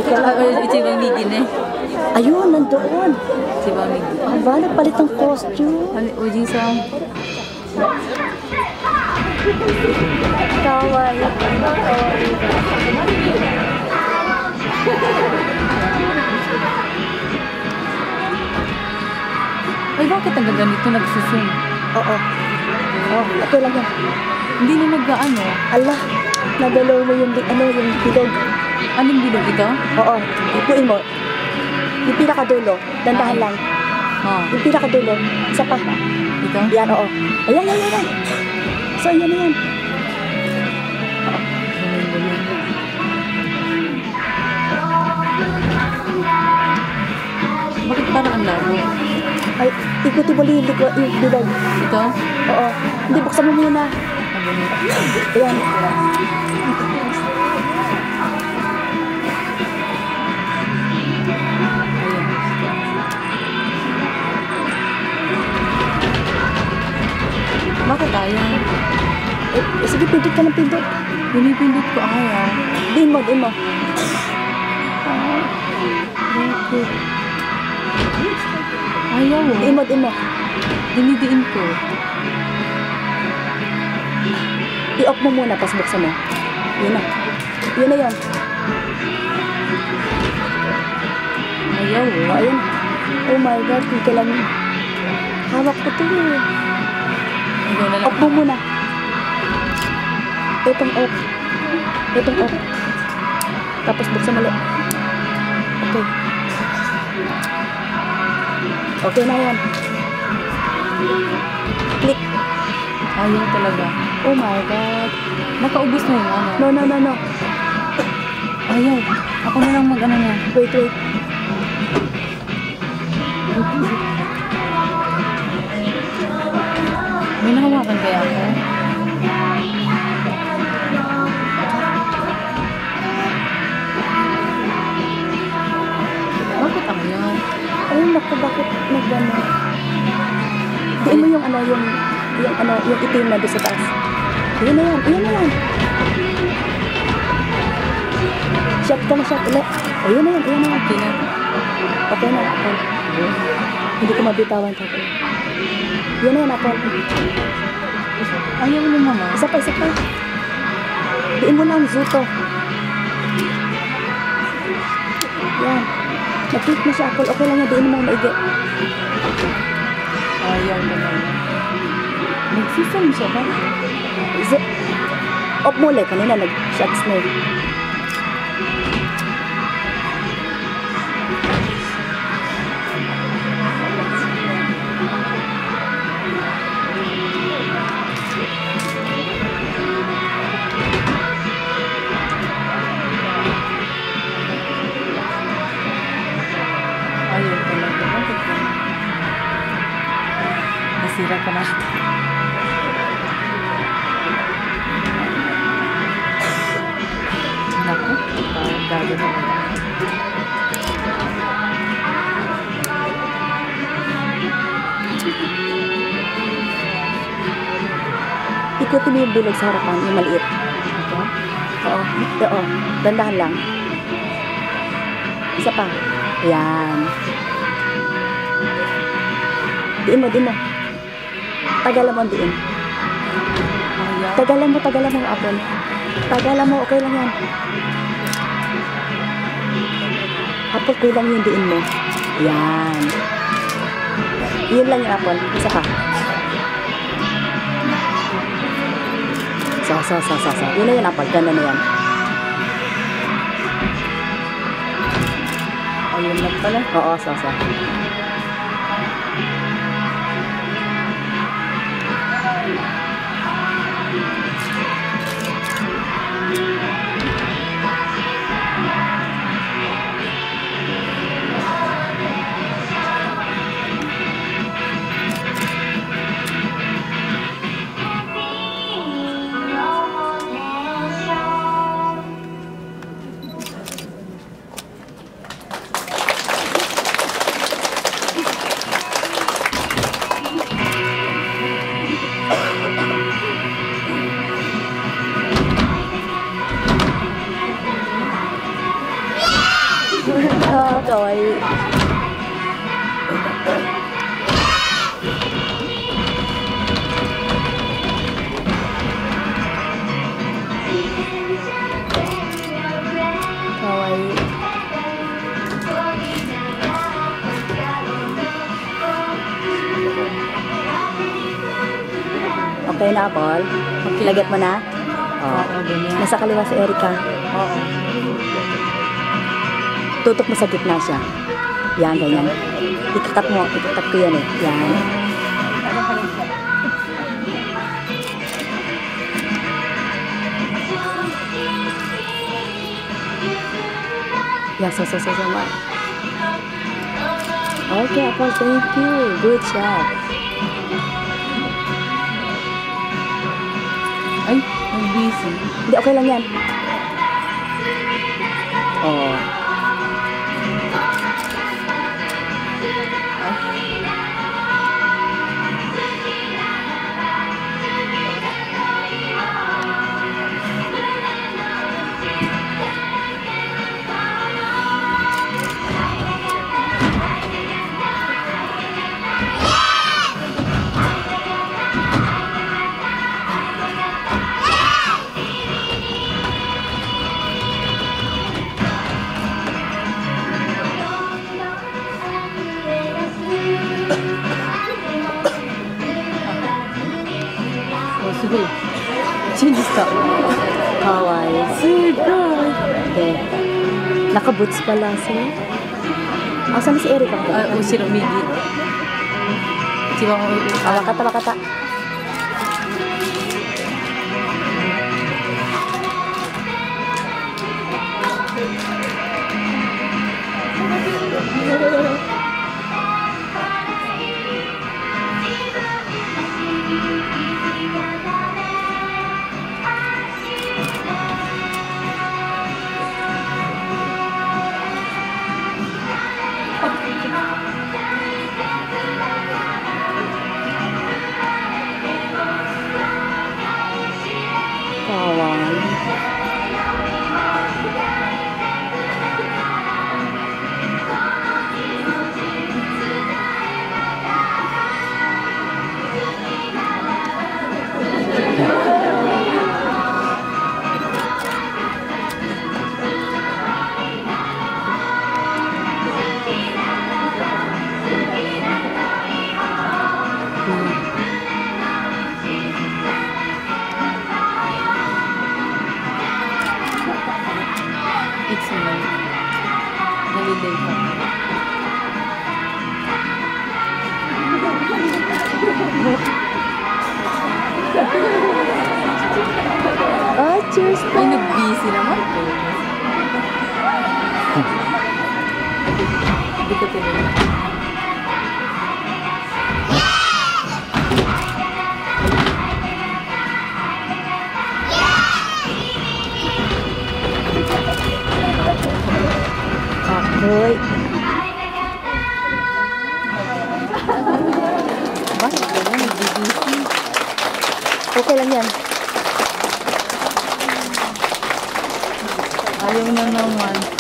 Si Bang Migin eh. Ayun, nandoon. Si Bang Migin. Aba, nagpalit ng costume. Ujing sa... Kawaii. Ay, bakit ang ganito nagsusing? Oo. Oh, okay lang yan. Hindi na nag-ano. Allah, nagalaw mo yung bilog. Anong bilog ito? Oo, ipuin mo. Yung pinakadulo, dandahan lang. Oh. Yung pinakadulo, isa pa. Ito? Yan, oo. Ayan, yan. So, yan na yan. Bakit parang ang labo? Ay, ikuti mo yung bilog. Ito? Oo. Hindi, buksan mo muna. Ayan. Bakit ayaw? Sige, pindot ka ng pindot. Pinipindot ko ayaw. Diin mo. Bakit? Ayaw oh. Diin mo. Dinidiin ko. I-off mo muna, tapos buksan mo. Yun na. Yun na yun. Ayaw oh. Ayun. Oh my God, kika lang yun. Hawak ko to eh. Off mo muna. Itong off. Tapos buksan mo ulit. Okay. Okay na yan. Click. Ayaw talaga. Oh my God. Nakaubos na yung ano. No. Ayaw. Ako na lang mag-ano na. Wait. May nahawakan kaya ako? Bakit ako yan? Ay, naku, bakit nag-ano? Diin mo yung yung itim na doon sa taas. Yun na yan. Shot ka na ulit. Ayun na yan. Okay na. Hindi ko mabitawan tayo. Yun na yan, Apple. Ayaw mo mama. Isa pa. Diin mo na ang zuto. Yan. Nag-click na siya, Apple. Okay lang yan. Diin mo na maigi. Ayaw mo mama. Nagsisam siya ba? Off mo ulit. Kanina nag-shots na eh. Nasira ka na. Naku, gago na. Ikutin mo yung bilog sa harapan, yung maliit. Ito? Oo. Dandahan lang. Isa pa. Yan. Diin mo. Tagalan mo diin. Tagalan mo ang apple. Tagalan mo, okay lang yan. Apple, kulang yung diin mo. Yan. Yun lang yung apple. Isa pa. So. Yun na yung apple. Ganda na yan. Ayun lang pala. Oo, so. Ah, kawaii. Kawaii. Okay na, Apol? Okay Lagat na. mo na? Oo, ganyan. Nasa kaliwa si Erica. Oo. Tutok mo sa gitna siya. Yan, ganyan. Ikakat mo. Ikakat ko yan eh. Yan. Yan, so. Okay, Apol, thank you. Good job. Ay, nag-busy. Hindi, okay lang yan. Oh. Oh, すごい。チェンジした。かわいい。すごい。 Okay. Naka-boots pala sila. Asan na si Erica ko? あ、後ろ右。一番上。 Ah, wakata. Kawaii. It's me. Nalilay pa. Ah, cheers Ay, nag-busy naman po. Hindi ko tuloy. Hoy. Bakit ka na nag-busy? Okay lang yan. Ayaw na naman.